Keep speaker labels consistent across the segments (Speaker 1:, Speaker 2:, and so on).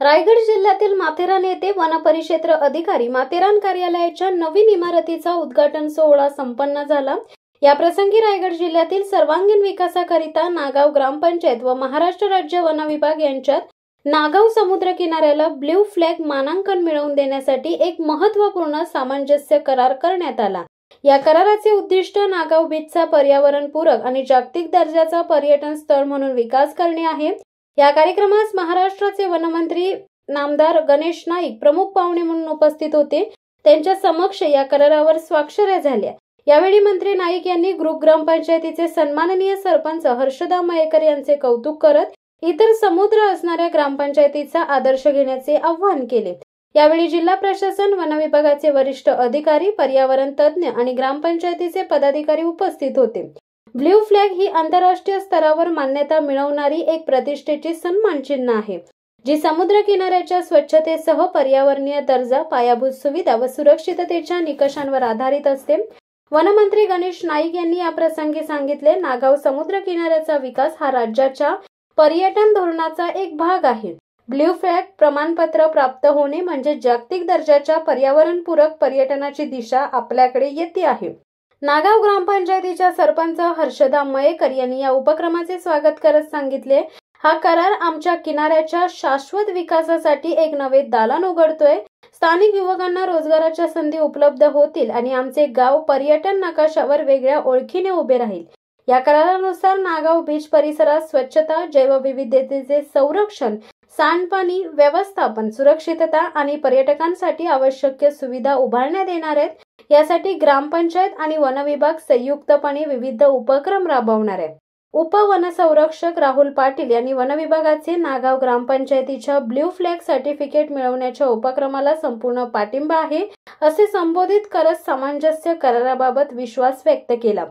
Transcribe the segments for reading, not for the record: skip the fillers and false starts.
Speaker 1: रायगड जिल्ह्यातील माथेरान येथे वनपरिक्षेत्र अधिकारी माथेरान कार्यालयाच्या नवीन इमारतीचा उद्घाटन सोहळा संपन्न झाला। या प्रसंगी रायगड जिल्ह्यातील सर्वांगीण विकासाकरिता नागाव ग्रामपंचायत व महाराष्ट्र राज्य वन विभाग यांच्यात नागाव समुद्र किनाऱ्याला ब्ल्यू फ्लॅग मानांकन मिळवून देण्यासाठी एक महत्त्वपूर्ण सामंजस्य करार करण्यात आला। या कराराचे उद्दिष्ट नागाव बीचचा पर्यावरणपूरक आणि जागतिक दर्जाचा पर्यटन स्थळ म्हणून विकास करणे आहे। या कार्यक्रमास महाराष्ट्राचे वनमंत्री नामदार गणेश नाईक प्रमुख पाहुणे म्हणून उपस्थित होते। त्यांच्या समक्ष या करारावर स्वाक्षऱ्या झाल्या। यावेळी मंत्री नाईक यांनी ग्रुप ग्रामपंचायतीचे सन्माननीय सरपंच हर्षदा मयेकर यांचे कौतुक करत इतर समुद्र असणाऱ्या ग्रामपंचायतीचा आदर्श घेण्याचे आवाहन केले। यावेळी जिल्हा प्रशासन, वन विभागाचे वरिष्ठ अधिकारी, पर्यावरण तज्ञ आणि ग्रामपंचायतीचे पदाधिकारी उपस्थित होते। ब्ल्यू फ्लॅग ही आंतरराष्ट्रीय स्तरावर मान्यता मिळवणारी एक प्रतिष्ठेची सन्मान चिन्ह आहे, जी समुद्र किनाऱ्याच्या स्वच्छतेसह पर्यावरणीय दर्जा, पायाभूत सुविधा व सुरक्षिततेच्या निकषांवर आधारित असते। वनमंत्री गणेश नाईक यांनी या प्रसंगी सांगितले, नागाव समुद्र किनाऱ्याचा विकास हा राज्याच्या पर्यटन धोरणाचा एक भाग आहे। ब्ल्यू फ्लॅग प्रमाणपत्र प्राप्त होणे म्हणजे जागतिक दर्जाच्या पर्यावरणपूरक पर्यटनाची दिशा आपल्याकडे येते आहे। नागाव ग्रामपंचायतीच्या सरपंच हर्षदा मयेकर यांनी या उपक्रमाचे स्वागत करत सांगितले, हा करार आमच्या किनाऱ्याच्या शाश्वत विकासासाठी एक नवे दालन उघडतोय। स्थानिक युवकांना रोजगाराच्या संधी उपलब्ध होतील आणि आमचे गाव पर्यटन नकाशावर वेगळ्या ओळखीने उभे राहील। या करारानुसार नागाव बीच परिसरात स्वच्छता, जैवविविधतेचे संरक्षण, सांडपाणी व्यवस्थापन, सुरक्षितता आणि पर्यटकांसाठी आवश्यक सुविधा उभारण्यात येणार आहेत। यासाठी ग्रामपंचायत आणि वन विभाग संयुक्तपणे विविध उपक्रम राबवणार आहे। उपवनसंरक्षक राहुल पाटील यांनी वन विभागाचे नागाव ग्रामपंचायतीच्या ब्ल्यू फ्लॅग सर्टिफिकेट मिळवण्याच्या उपक्रमाला संपूर्ण पाठिंबा आहे असे संबोधित करत सामंजस्य कराराबाबत विश्वास व्यक्त केला।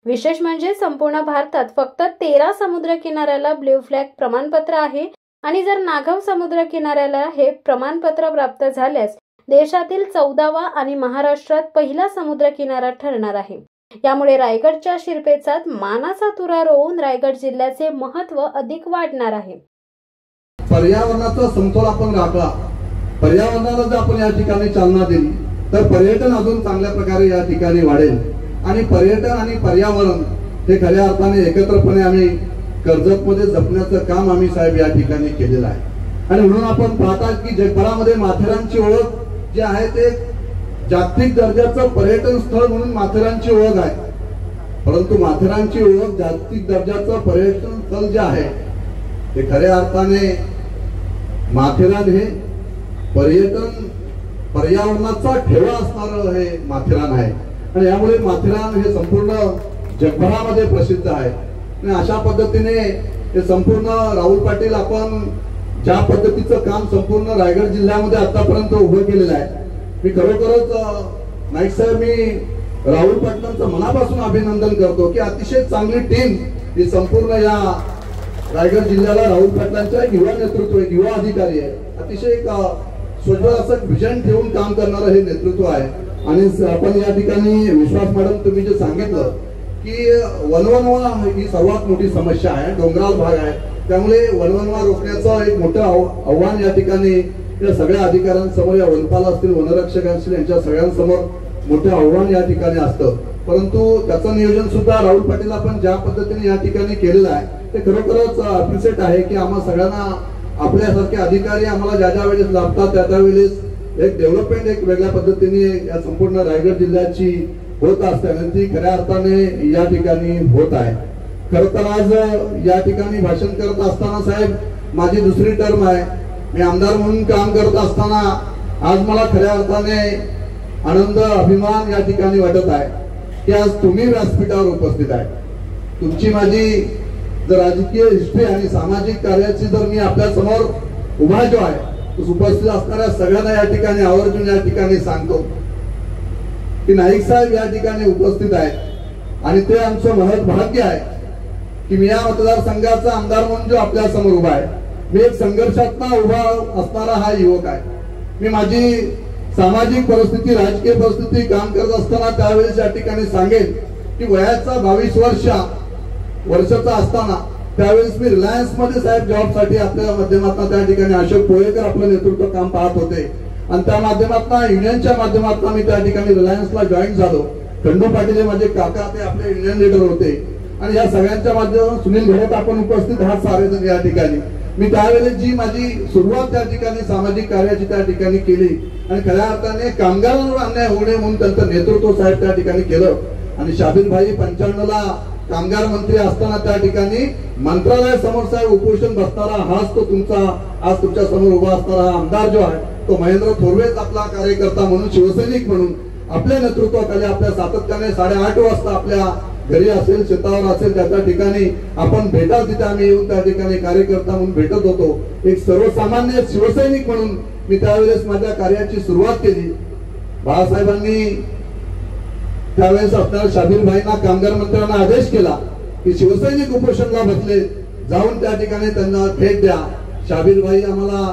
Speaker 1: विशेष म्हणजे संपूर्ण भारतात फक्त 13 समुद्र किनाऱ्याला ब्ल्यू फ्लॅग प्रमाणपत्र आहे आणि जर नागाव समुद्र किनाऱ्याला हे प्रमाणपत्र प्राप्त झाल्यास देशातील 14वा आणि महाराष्ट्रात पहिला समुद्र किनारा ठरणार आहे। यामुळे रायगडच्या शिरपेचात मानाचा तुरा रोवून रायगड जिल्ह्याचे महत्त्व अधिक वाढणार आहे।
Speaker 2: पर्यावरणाचा समतोल आपण राखला, पर्यावरणाला जर आपण या ठिकाणी चालना दिली तर पर्यटन अजून चांगल्या प्रकारे या ठिकाणी वाढेल आणि पर्यटन आणि पर्यावरण हे खऱ्या अर्थाने एकत्रपणे आम्ही कर्जतमध्ये जपण्याचं काम आम्ही साहेब या ठिकाणी केलेलं आहे। आणि म्हणून आपण पाहता की जगभरामध्ये माथेरानची ओळख जी आहे ते जागतिक दर्जाचं पर्यटन स्थळ म्हणून माथेरानची ओळख आहे, परंतु माथेरानची ओळख जागतिक दर्जाचं पर्यटन स्थळ जे आहे ते खऱ्या अर्थाने माथेरान हे पर्यटन पर्यावरणाचा ठेवा असणारं हे माथेरान आहे आणि यामुळे माथेरान हे संपूर्ण जगभरामध्ये प्रसिद्ध आहे। आणि अशा पद्धतीने हे संपूर्ण राहुल पाटील आपण ज्या पद्धतीचं काम संपूर्ण रायगड जिल्ह्यामध्ये आतापर्यंत उभं केलेलं आहे, मी खरोखरच नाईक साहेब मी राहुल पाटलांचं मनापासून अभिनंदन करतो की अतिशय चांगली टीम ही संपूर्ण या रायगड जिल्ह्याला राहुल पाटलांच्या युवा नेतृत्व, युवा अधिकारी आहे, अतिशय एक स्वच्छ असं विजन ठेवून काम करणारं हे नेतृत्व आहे। आणि आपण या ठिकाणी विश्वास मॅडम तुम्ही जे सांगितलं की वनवनवा ही सर्वात मोठी समस्या आहे, डोंगराळ भाग आहे, त्यामुळे वनवनवा रोखण्याचं एक मोठं आव्हान या ठिकाणी या सगळ्या अधिकाऱ्यांसमोर, या वनपाल असतील, वनरक्षक असतील, यांच्या सगळ्यांसमोर मोठं आव्हान या ठिकाणी असतं। परंतु त्याचं नियोजन सुद्धा राहुल पाटील आपण ज्या पद्धतीने या ठिकाणी केलेलं आहे ते खरोखरच अप्रिशिएट आहे की आम्हा सगळ्यांना आपल्यासारखे अधिकारी आम्हाला ज्या ज्या वेळेस लाभतात त्या त्यावेळेस एक डेव्हलपमेंट एक वेगळ्या पद्धतीने या संपूर्ण रायगड जिल्ह्याची होत असते आणि ती खऱ्या अर्थाने या ठिकाणी होत आहे। खर तर आज या ठिकाणी भाषण करत असताना साहेब माझी दुसरी टर्म आहे, मी आमदार म्हणून काम करत असताना आज मला खऱ्या अर्थाने आनंद, अभिमान या ठिकाणी वाटत आहे की आज तुम्ही व्यासपीठावर उपस्थित आहे। तुमची माझी जर राजकीय हिस्ट्री आणि सामाजिक कार्याची जर मी आपल्या समोर उभा जो आहे उपस्थित असणाऱ्या सगळ्यांना या ठिकाणी आवर्जून या ठिकाणी सांगतो की नाईक साहेब या ठिकाणी उपस्थित आहेत आणि ते आमचं महत् भाग्य आहे की मी या मतदारसंघाचा आमदार म्हणून जो आपल्या समोर उभा आहे, मी एक संघर्षातून उभा असणारा हा युवक आहे। मी माझी सामाजिक परिस्थिती, राजकीय परिस्थिती काम करत असताना त्यावेळेस या ठिकाणी सांगेन की वयाचा 22 वर्षाचा असताना त्यावेळेस मी रिलायन्स मध्ये साहेब जॉबसाठी आपल्या माध्यमातून त्या ठिकाणी अशोक पोळेकर आपलं नेतृत्व काम पाहत होते आणि त्या माध्यमातून युनियनच्या माध्यमातून मी त्या ठिकाणी रिलायन्सला जॉईन झालो. खंडू पाटील हे माझे काका, ते आपले युनियन लीडर होते आणि या सगळ्यांच्या माध्यमातून सुनील घोडत आपण उपस्थित आहात सारेजण या ठिकाणी. मी त्यावेळेस जी माझी सुरुवात त्या ठिकाणी सामाजिक कार्याची त्या ठिकाणी केली आणि खऱ्या अर्थाने कामगारांवर अन्याय होऊ नये म्हणून त्यांचं नेतृत्व साहेब त्या ठिकाणी केलं. आणि शाबीर भाई 95ला कामगार मंत्री असताना त्या ठिकाणी मंत्रालय समोर साहेब उपोषण बसणारा हाच तो तुमचा आज तुमच्या समोर उभा असणारा आमदार जो आहे तो महेंद्र थोरवेच आपला कार्यकर्ता म्हणून, शिवसैनिक म्हणून आपल्या नेतृत्वाखाली आपल्या सातत्याने 8:30 वाजता आपल्या घरी असेल, शेतावर असेल, त्या ठिकाणी आपण भेटा तिथे आम्ही येऊन त्या ठिकाणी कार्यकर्ता म्हणून भेटत होतो. एक सर्वसामान्य शिवसैनिक म्हणून मी त्यावेळेस माझ्या कार्याची सुरुवात केली. बाळासाहेबांनी त्यावेळेस असणाऱ्या शाबीर भाईंना, कामगार मंत्र्यांना आदेश केला की शिवसैनिक उपोषणला बसले, जाऊन त्या ठिकाणी त्यांना भेट द्या. शाबीर भाई आम्हाला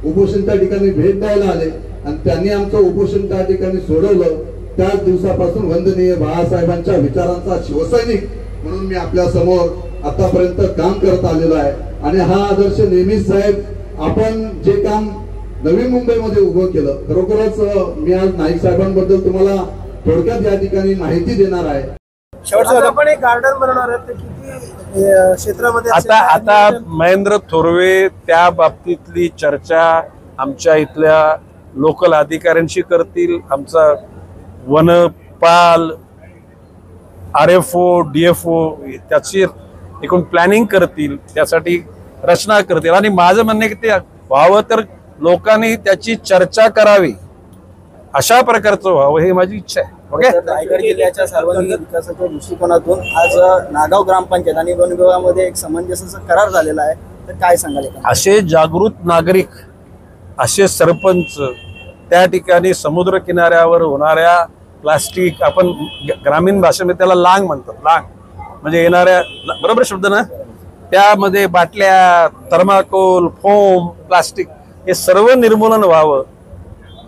Speaker 2: उपोषण त्या ठिकाणी भेट द्यायला आले आणि त्यांनी आमचं उपोषण त्या ठिकाणी सोडवलं. त्याच दिवसापासून वंदनीय बाळासाहेबांच्या विचारांचा शिवसैनिक म्हणून मी आपल्या समोर आतापर्यंत काम करत आलेलो आहे. आणि हा आदर्श नेहमीच साहेब आपण जे काम नवी मुंबईमध्ये उभं केलं, खरोखरच मी आज नाईक साहेबांबद्दल तुम्हाला थोडक्यात या ठिकाणी माहिती देणार आहे.
Speaker 3: शेवटचं आपण एक गार्डन बनवणार आहे, किती क्षेत्रामध्ये
Speaker 4: आता महेंद्र थोरवे त्या बाबतीतली चर्चा आमच्या इथल्या लोकल अधिकाऱ्यांशी करतील. आमचा वनपाल, RFO, DFO त्याची एकूण प्लॅनिंग करतील, त्यासाठी रचना करतील. आणि माझं म्हणणं आहे की ते व्हावं तर लोकांनी त्याची चर्चा करावी, अशा प्रकारचं व्हावं ही माझी इच्छा आहे. ओके.
Speaker 3: रायगड जिल्ह्याच्या सर्वांगीण विकासाच्या दृष्टिकोनातून आज नागाव ग्रामपंचायत आणि वन विभागामध्ये एक सामंजस्य करार झालेला आहे, तर काय सांगाल?
Speaker 4: असे जागृत नागरिक, असे सरपंच त्या ठिकाणी समुद्र किनाऱ्यावर होणाऱ्या प्लास्टिक, आपण ग्रामीण भाषेमध्ये त्याला लांग म्हणतात, लांग म्हणजे येणाऱ्या, बरोबर शब्द ना, त्यामध्ये बाटल्या, थर्माकोल, फोम, प्लास्टिक हे सर्व निर्मूलन व्हावं.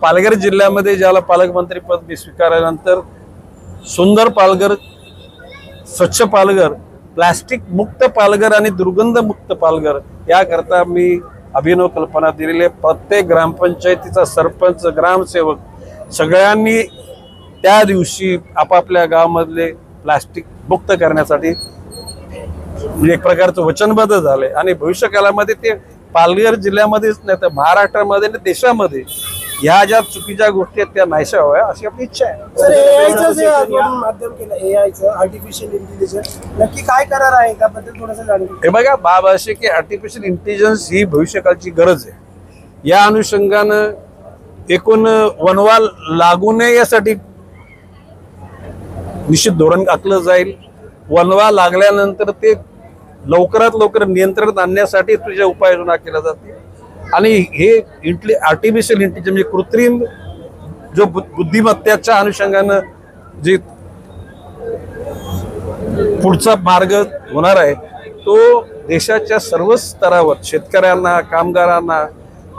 Speaker 4: पालघर जिल्ह्यामध्ये ज्याला पालकमंत्री पद मी स्वीकारल्यानंतर सुंदर पालघर, स्वच्छ पालघर, प्लास्टिक मुक्त पालघर आणि दुर्गंध मुक्त पालघर याकरता मी अभिनव कल्पना दिलेली. प्रत्येक ग्रामपंचायतीचा सरपंच, ग्रामसेवक सगळ्यांनी त्या दिवशी आपापल्या गावामधले प्लास्टिक मुक्त करण्यासाठी एक प्रकारचं वचनबद्ध झाले. आणि भविष्यकाळामध्ये ते पालघर जिल्ह्यामध्येच नाही तर महाराष्ट्रामध्ये आणि देशामध्ये ह्या ज्या चुकीच्या गोष्टी आहेत त्या नाहीशा व्हाव्या अशी आपली इच्छा आहे.
Speaker 3: माध्यम केलं एआयचं, आर्टिफिशियल इंटेलिजन्स, नक्की काय करार आहे त्याबद्दल थोडंसं जाणून.
Speaker 4: हे बघा, बाब असे की आर्टिफिशियल इंटेलिजन्स ही भविष्यकाळची गरज आहे. या अनुषंगानं एकूण वनवा लागू नये यासाठी निश्चित धोरण आखलं जाईल. वनवा लागल्यानंतर ते लवकरात लवकर नियंत्रणात आणण्यासाठी तुझ्या उपाययोजना केल्या जातील. आणि हे आर्टिफिशियल इंटेलिजन्स म्हणजे कृत्रिम जो बुद्धिमत्तेच्या अनुषंगानं जे पुढचा मार्ग होणार आहे तो देशाच्या सर्व स्तरावर शेतकऱ्यांना, कामगारांना,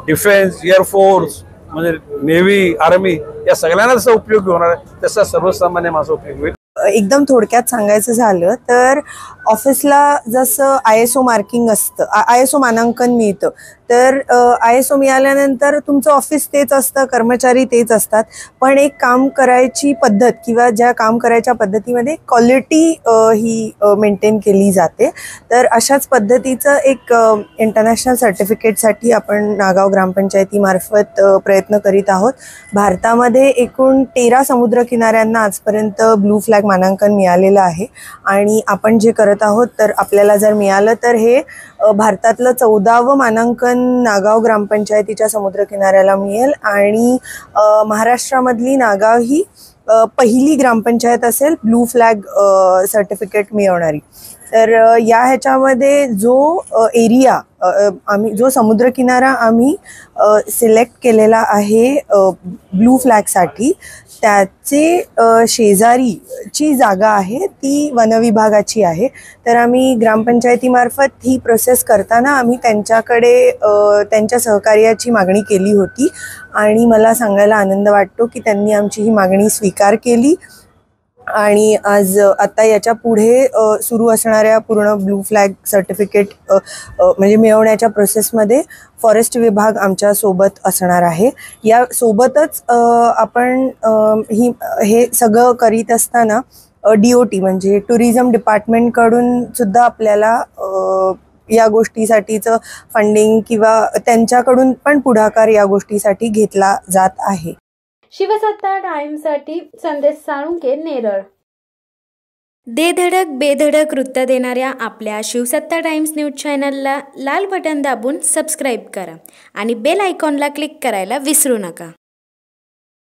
Speaker 4: डिफेन्स, एअरफोर्स म्हणजे नेव्ही, आर्मी या सगळ्यांना जसा उपयोग होणार आहे तसा सर्वसामान्य माझा उपयोग होईल.
Speaker 5: एकदम थोडक्यात सांगायचं झालं तर ऑफिसला जसं ISO मार्किंग असतं, ISO मानांकन मिळतं, तर ISO मिळाल्यानंतर तुमचं ऑफिस तेच असतं, कर्मचारी तेच असतात, पण एक काम करायची पद्धत किंवा ज्या काम करायच्या पद्धतीमध्ये क्वालिटी ही मेंटेन केली जाते. तर अशाच पद्धतीचं एक इंटरनॅशनल सर्टिफिकेटसाठी आपण नागाव ग्रामपंचायतीमार्फत प्रयत्न करीत आहोत. भारतामध्ये एकूण 13 समुद्रकिनाऱ्यांना आजपर्यंत ब्लू फ्लॅग मानांकन मिळालेलं आहे आणि आपण जे करत आहोत तर आपल्याला जर मिळालं तर हे भारतातलं 14वं मानांकन नागाव ग्रामपंचायतीच्या समुद्रकिनाऱ्याला मिळेल आणि महाराष्ट्रामधली नागाव ही पहिली ग्रामपंचायत असेल ब्लू फ्लॅग सर्टिफिकेट मिळवणारी. तर या ह्याच्यामध्ये जो एरिया जो समुद्रकिनारा आम्ही सिलेक्ट केलेला आहे ब्लू फ्लॅगसाठी, त्याचे शेजारीची जागा आहे ती वनविभागाची आहे. तर आम्ही ग्रामपंचायतीमार्फत ही प्रोसेस करताना आम्ही त्यांच्याकडे त्यांच्या सहकार्याची मागणी केली होती आणि मला सांगायला आनंद वाटतो की त्यांनी आमची ही मागणी स्वीकार केली आणि आज आता याच्या पुढे सुरू असणाऱ्या पूर्ण ब्लू फ्लॅग सर्टिफिकेट म्हणजे मिळवण्याच्या प्रोसेसमध्ये फॉरेस्ट विभाग आमच्या सोबत असणार आहे. या सोबतच आपण हे सगळं करीत असताना DOT म्हणजे टुरिझम डिपार्टमेंटकडून सुद्धा आपल्याला या गोष्टीसाठीचं फंडिंग किंवा त्यांच्याकडून पण पुढाकार या गोष्टीसाठी घेतला जात आहे.
Speaker 1: शिवसत्ता टाइम्ससाठी संदेश साळुंके, नेरळ. दे धडक बेधडक वृत्त देणाऱ्या आपल्या शिवसत्ता टाइम्स न्यूज चॅनलला लाल बटन दाबून सबस्क्राईब करा आणि बेल आयकॉनला क्लिक करायला विसरू नका.